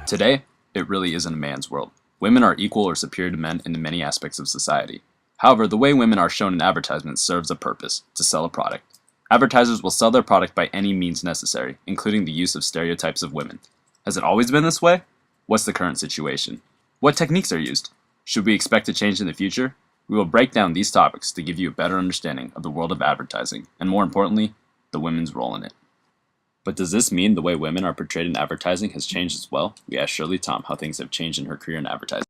Today, it really isn't a man's world. Women are equal or superior to men in many aspects of society. However, the way women are shown in advertisements serves a purpose: to sell a product. Advertisers will sell their product by any means necessary, including the use of stereotypes of women. Has it always been this way? What's the current situation? What techniques are used? Should we expect a change in the future? We will break down these topics to give you a better understanding of the world of advertising, and more importantly, the women's role in it. But does this mean the way women are portrayed in advertising has changed as well? We asked Shirley Tom how things have changed in her career in advertising.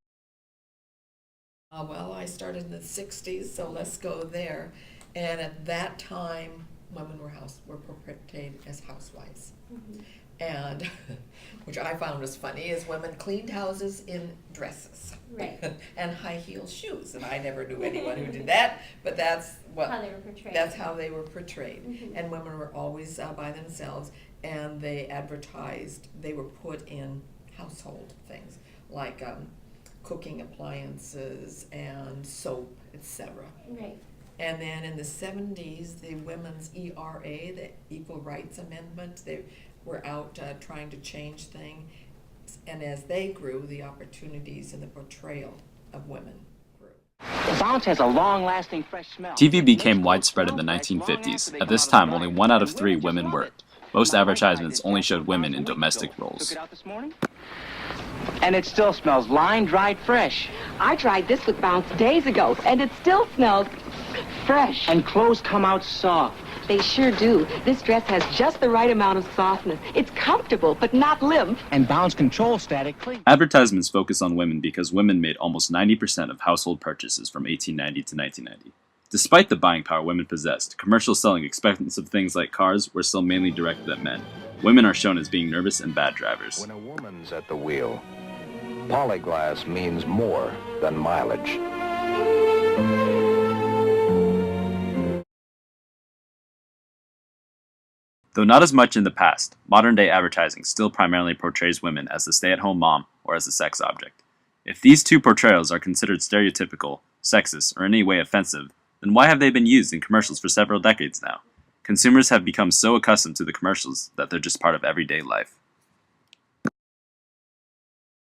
Well, I started in the 60s, so let's go there. And at that time, women were portrayed as housewives. Mm-hmm. And which I found was funny is women cleaned houses in dresses. Right. And high heel shoes. And I never knew anyone who did that, but that's how they were portrayed. That's how they were portrayed. Mm-hmm. And women were always by themselves, and they advertised, they were put in household things like cooking appliances and soap, etc. Right. And then in the 70s, the women's ERA, the Equal Rights Amendment, they were out trying to change things. And as they grew, the opportunities in the portrayal of women grew. Bounce has a long-lasting fresh smell. TV became widespread in the 1950s. At this time, only 1 out of 3 women worked. Most advertisements only showed women in domestic roles. Took it out this morning, and it still smells line-dried fresh. I tried this with Bounce days ago, and it still smells fresh. And clothes come out soft. They sure do. This dress has just the right amount of softness. It's comfortable, but not limp. And Bounce control static clean. Advertisements focus on women because women made almost 90% of household purchases from 1890 to 1990. Despite the buying power women possessed, commercials selling expensive things like cars were still mainly directed at men. Women are shown as being nervous and bad drivers. When a woman's at the wheel, Polyglass means more than mileage. Though not as much in the past, modern-day advertising still primarily portrays women as the stay-at-home mom or as a sex object. If these two portrayals are considered stereotypical, sexist, or in any way offensive, then why have they been used in commercials for several decades now? Consumers have become so accustomed to the commercials that they're just part of everyday life.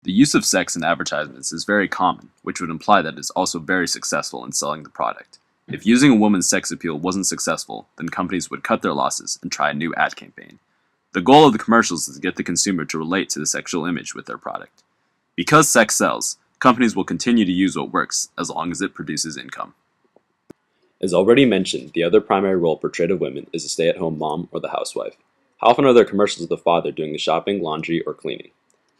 The use of sex in advertisements is very common, which would imply that it is also very successful in selling the product. If using a woman's sex appeal wasn't successful, then companies would cut their losses and try a new ad campaign. The goal of the commercials is to get the consumer to relate to the sexual image with their product. Because sex sells, companies will continue to use what works as long as it produces income. As already mentioned, the other primary role portrayed of women is the stay-at-home mom or the housewife. How often are there commercials of the father doing the shopping, laundry, or cleaning?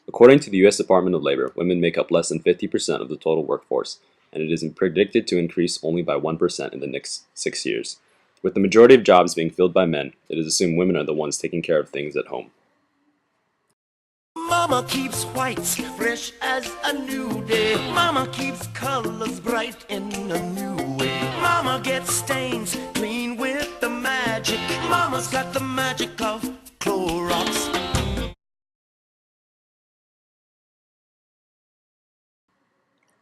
According to the U.S. Department of Labor, women make up less than 50% of the total workforce, and it is predicted to increase only by 1% in the next 6 years. With the majority of jobs being filled by men, it is assumed women are the ones taking care of things at home. Mama keeps whites fresh as a new day. Mama keeps colors bright in a new way. Mama gets stains clean with the magic. Mama's got the magic of Clorox.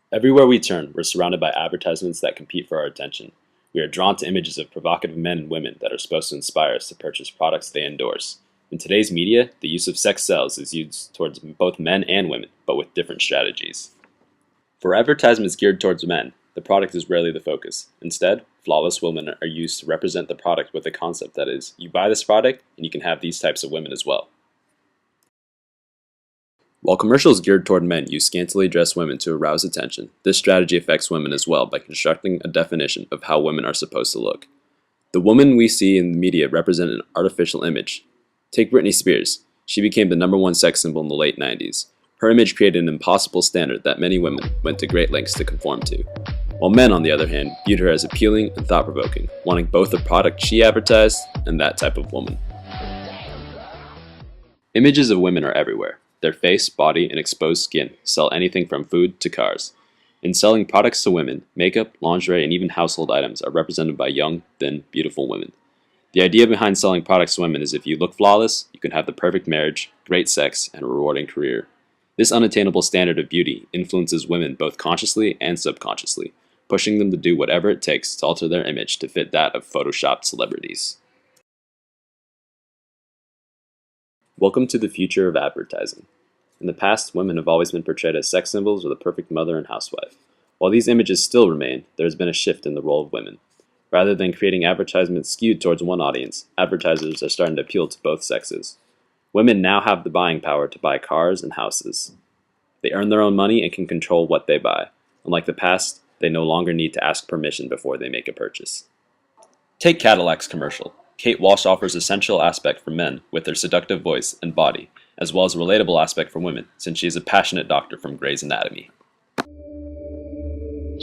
Everywhere we turn, we're surrounded by advertisements that compete for our attention. We are drawn to images of provocative men and women that are supposed to inspire us to purchase products they endorse. In today's media, the use of sex sells is used towards both men and women, but with different strategies. For advertisements geared towards men, the product is rarely the focus. Instead, flawless women are used to represent the product with a concept that is, you buy this product, and you can have these types of women as well. While commercials geared toward men use scantily dressed women to arouse attention, this strategy affects women as well by constructing a definition of how women are supposed to look. The women we see in the media represent an artificial image. Take Britney Spears. She became the #1 sex symbol in the late 90s. Her image created an impossible standard that many women went to great lengths to conform to. While men, on the other hand, viewed her as appealing and thought-provoking, wanting both the product she advertised and that type of woman. Images of women are everywhere. Their face, body, and exposed skin sell anything from food to cars. In selling products to women, makeup, lingerie, and even household items are represented by young, thin, beautiful women. The idea behind selling products to women is if you look flawless, you can have the perfect marriage, great sex, and a rewarding career. This unattainable standard of beauty influences women both consciously and subconsciously, pushing them to do whatever it takes to alter their image to fit that of photoshopped celebrities. Welcome to the future of advertising. In the past, women have always been portrayed as sex symbols or the perfect mother and housewife. While these images still remain, there has been a shift in the role of women. Rather than creating advertisements skewed towards one audience, advertisers are starting to appeal to both sexes. Women now have the buying power to buy cars and houses. They earn their own money and can control what they buy. Unlike the past, they no longer need to ask permission before they make a purchase. Take Cadillac's commercial. Kate Walsh offers a central aspect for men with her seductive voice and body, as well as a relatable aspect for women, since she is a passionate doctor from Grey's Anatomy.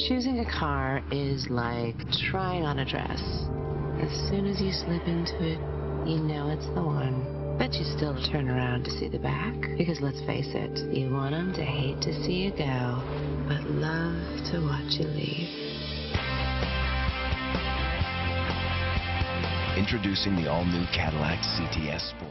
Choosing a car is like trying on a dress. As soon as you slip into it, you know it's the one. But you still turn around to see the back. Because let's face it, you want them to hate to see you go, but love to watch you leave. Introducing the all-new Cadillac CTS Sport.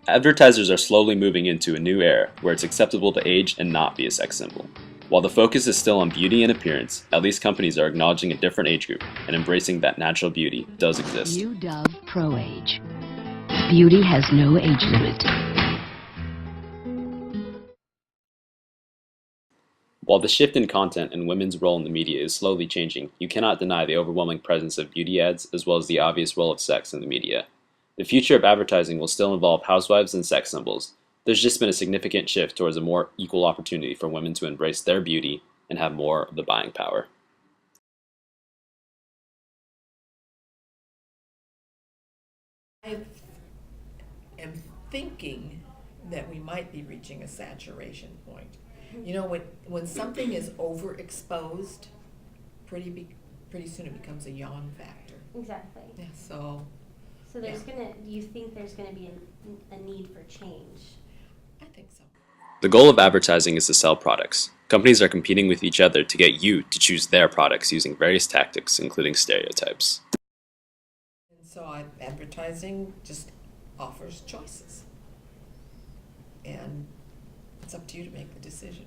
Advertisers are slowly moving into a new era where it's acceptable to age and not be a sex symbol. While the focus is still on beauty and appearance, at least companies are acknowledging a different age group and embracing that natural beauty does exist. New Dove Pro Age. Beauty has no age limit. While the shift in content and women's role in the media is slowly changing, you cannot deny the overwhelming presence of beauty ads as well as the obvious role of sex in the media. The future of advertising will still involve housewives and sex symbols. There's just been a significant shift towards a more equal opportunity for women to embrace their beauty and have more of the buying power. I am thinking that we might be reaching a saturation point. You know, when something is overexposed, pretty soon it becomes a yawn factor. Exactly. Yeah, so there's do you think there's gonna be a need for change? I think so. The goal of advertising is to sell products. Companies are competing with each other to get you to choose their products using various tactics, including stereotypes. And so advertising just offers choices. And it's up to you to make the decision.